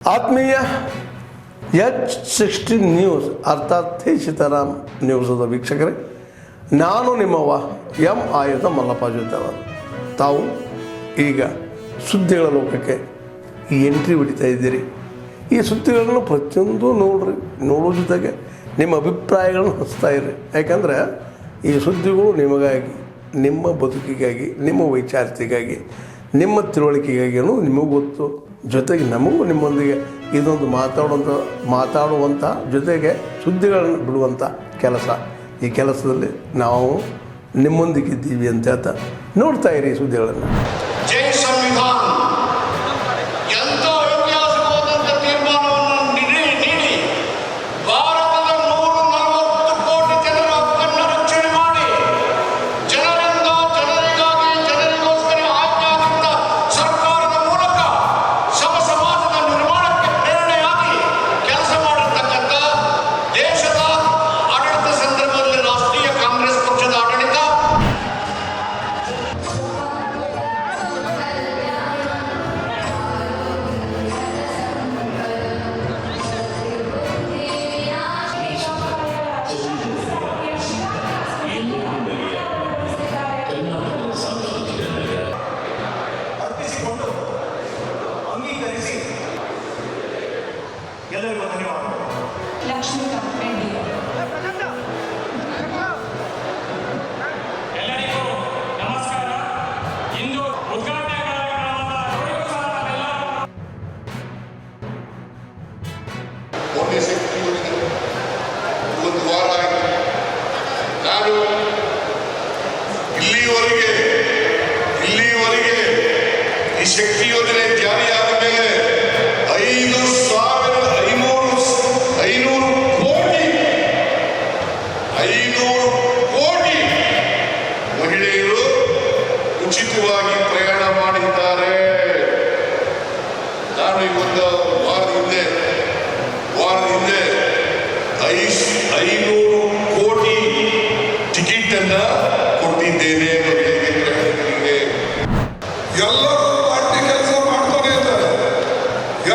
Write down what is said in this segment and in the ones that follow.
ಆತ್ಮೀಯ H16 news ಅರ್ಥಾತ್ ಸೀತಾರಾಮ್ ನ್ಯೂಸದ ವೀಕ್ಷಕರೇ, ನಾನು ನಿಮ್ಮವ ಎಂ ಆಯುಧ ಮಲ್ಲಪ್ಪ ಜೊತೆವ. ತಾವು ಈಗ ಸುದ್ದಿಗಳ ಲೋಕಕ್ಕೆ ಎಂಟ್ರಿ ಹೊಡಿತಾ ಇದ್ದೀರಿ. ಈ ಸುದ್ದಿಗಳನ್ನು ಪ್ರತಿಯೊಂದು ನೋಡೋ ಜೊತೆಗೆ ನಿಮ್ಮ ಅಭಿಪ್ರಾಯಗಳನ್ನು ಹಚ್ತಾ ಇರ್ರಿ. ಯಾಕಂದರೆ ಈ ಸುದ್ದಿಗಳು ನಿಮಗಾಗಿ, ನಿಮ್ಮ ಬದುಕಿಗಾಗಿ, ನಿಮ್ಮ ವೈಚಾರಿಕೆಗಾಗಿ, ನಿಮ್ಮ ತಿಳುವಳಿಕೆಗಾಗಿಯೂ ನಿಮಗೂ ಗೊತ್ತು. ಜೊತೆಗೆ ನಮಗೂ ನಿಮ್ಮೊಂದಿಗೆ ಇದೊಂದು ಮಾತಾಡುವಂಥ ಜೊತೆಗೆ ಸುದ್ದಿಗಳನ್ನು ಬಿಡುವಂಥ ಕೆಲಸ. ಈ ಕೆಲಸದಲ್ಲಿ ನಾವು ನಿಮ್ಮೊಂದಿಗಿದ್ದೀವಿ ಅಂತ ಹೇಳ್ತಾ ನೋಡ್ತಾ ಇರಿ ಸುದ್ದಿಗಳನ್ನು. ಜೈ ಸಂವಿಧಾನ ಎಂಥ ಐತಿಹಾಸಿಕವಾದಂಥ ತೀರ್ಮಾನವನ್ನು ನೀಡಿ ಭಾರತದ 140 ಕೋಟಿ ಜನರ ಹಕ್ಕನ್ನು ರಕ್ಷಣೆ ಮಾಡಿ ಜನರಿಂದ ಜನರಿಗಾಗಿ ಜನರಿಗೋಸ್ಕರ ಆಜ್ಞಾಬದ್ಧ ಸರ್ಕಾರದ ಮೂಲಕ ಸಮಾಜದ ನಿರ್ಮಾಣಕ್ಕೆ ಪ್ರೇರಣೆಯಾಗಿ ಕೆಲಸ ಮಾಡಿರ್ತಕ್ಕಂಥ ದೇಶದ ಆಡಳಿತ ಸಂದರ್ಭದಲ್ಲಿ ರಾಷ್ಟ್ರೀಯ ಕಾಂಗ್ರೆಸ್ ಪಕ್ಷದ ಆಡಳಿತ ಅರ್ಪಿಸಿಕೊಂಡು ಅಂಗೀಕರಿಸಿ ಎಲ್ಲರಿಗೂ ಧನ್ಯವಾದಗಳು. ಲಕ್ಷ್ಮೀಕಾಂತ್ ರೆಡ್ಡಿ ಎಲ್ಲರಿಗೂ ನಮಸ್ಕಾರ. ಇಂದು ಉದ್ಘಾಟನೆ ಮೊನ್ನೆ ಶಕ್ತಿ ಯೋಜನೆ ಒಂದು ವಾರ ಆಯಿತು. ನಾನು ಇಲ್ಲಿವರೆಗೆ ಈ ಶಕ್ತಿ ಯೋಜನೆ ಜಾರಿಯಾದ ಮೇಲೆ 500 ಕೋಟಿ ಮಹಿಳೆಯರು ಉಚಿತವಾಗಿ ಪ್ರಯಾಣ ಮಾಡಿದ್ದಾರೆ. ನಾನು ಒಂದು ವಾರದ ಹಿಂದೆ 500 ಕೋಟಿ ಟಿಕೆಟ್ ಅನ್ನ ಕೊಟ್ಟಿದ್ದೇನೆ ಮಹಿಳೆಯರಿಗೆ. ಎಲ್ಲರೂ ಪಾರ್ಟಿ ಕೆಲಸ ಮಾಡ್ತಾನೆ ಇದ್ದಾರೆ,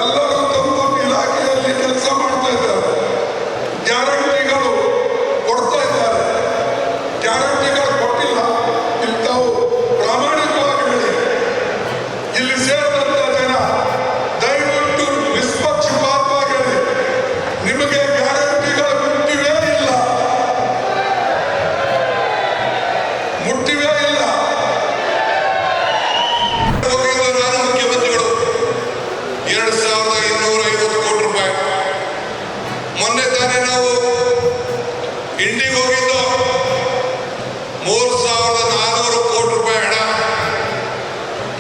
ಎಲ್ಲರೂ ತಮ್ಮ ಇಲಾಖೆಯಲ್ಲಿ ಕೆಲಸ ಮಾಡ್ತಾ ಇದ್ದಾರೆ, ಗ್ಯಾರಂಟಿಗಳು ಕೊಡ್ತಾ ಇದ್ದಾರೆ. ಗ್ಯಾರಂಟಿಗಳು ಕೊಟ್ಟಿಲ್ಲ ಇಲ್ಲಿ ತಾವು ಪ್ರಾಮಾಣಿಕವಾಗಿ ಹೇಳಿ. ಇಲ್ಲಿ ಸೇರಿದಂತ ಜನ ದಯವಿಟ್ಟು ನಿಷ್ಪಕ್ಷಪಾತವಾಗಿ ಹೇಳಿ, ನಿಮಗೆ ಗ್ಯಾರಂಟಿಗಳು ಮುಟ್ಟಿವೇ ಇಲ್ಲ. ನಾನು ಮುಖ್ಯಮಂತ್ರಿಗಳು 2250 ಕೋಟಿ ರೂಪಾಯಿ. ಮೊನ್ನೆ ತಾನೇ ನಾವು ಇಂಡಿಗೆ ಹೋಗಿದ್ದು 3400 ಕೋಟಿ ರೂಪಾಯಿ ಹಣ.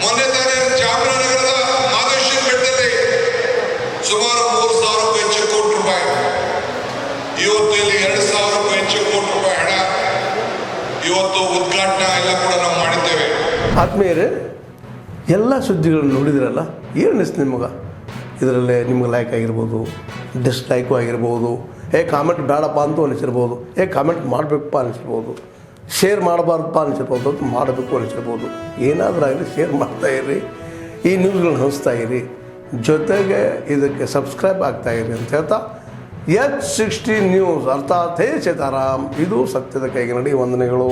ಮೊನ್ನೆ ತಾನೇ ಚಾಮರಾಜನಗರದ ಮಾದೇಶ್ವರ ಬೆಟ್ಟದಲ್ಲಿ ಸುಮಾರು 3000 ಹೆಚ್ಚು ಕೋಟಿ ರೂಪಾಯಿ. ಇವತ್ತು ಇಲ್ಲಿ 2000 ಹೆಚ್ಚು ಕೋಟಿ ರೂಪಾಯಿ ಹಣ. ಇವತ್ತು ಉದ್ಘಾಟನೆ ಎಲ್ಲ ಕೂಡ ನಾವು ಮಾಡಿದ್ದೇವೆ. ಆತ್ಮೀಯರೇ, ಎಲ್ಲ ಸುದ್ದಿಗಳನ್ನು ನೋಡಿದ್ರಲ್ಲ, ಏನು ಅನಿಸ್ತು ನಿಮಗೆ? ಇದರಲ್ಲೇ ನಿಮ್ಗೆ ಲೈಕ್ ಆಗಿರ್ಬೋದು, ಡಿಸ್ಲೈಕು ಆಗಿರ್ಬೋದು, ಕಾಮೆಂಟ್ ಬೇಡಪ್ಪ ಅಂತೂ ಅನಿಸಿರ್ಬೋದು, ಕಾಮೆಂಟ್ ಮಾಡಬೇಕಪ್ಪ ಅನಿಸಿರ್ಬೋದು, ಶೇರ್ ಮಾಡಬಾರ್ದಪ್ಪ ಅನಿಸಿರ್ಬೋದು, ಅಂತ ಮಾಡಬೇಕು ಅನಿಸಿರ್ಬೋದು. ಏನಾದರೂ ಆಗಲಿ ಶೇರ್ ಮಾಡ್ತಾಯಿರಿ, ಈ ನ್ಯೂಸ್ಗಳನ್ನ ಹಂಚ್ತಾ ಇರಿ, ಜೊತೆಗೆ ಇದಕ್ಕೆ ಸಬ್ಸ್ಕ್ರೈಬ್ ಆಗ್ತಾಯಿರಿ ಅಂತ ಹೇಳ್ತಾ H16 ನ್ಯೂಸ್ ಅರ್ಥಾತ್ ಸೀತಾರಾಮ್, ಇದು ಸತ್ಯದ ಕೈಗೆ ನಡಿ. ವಂದನೆಗಳು.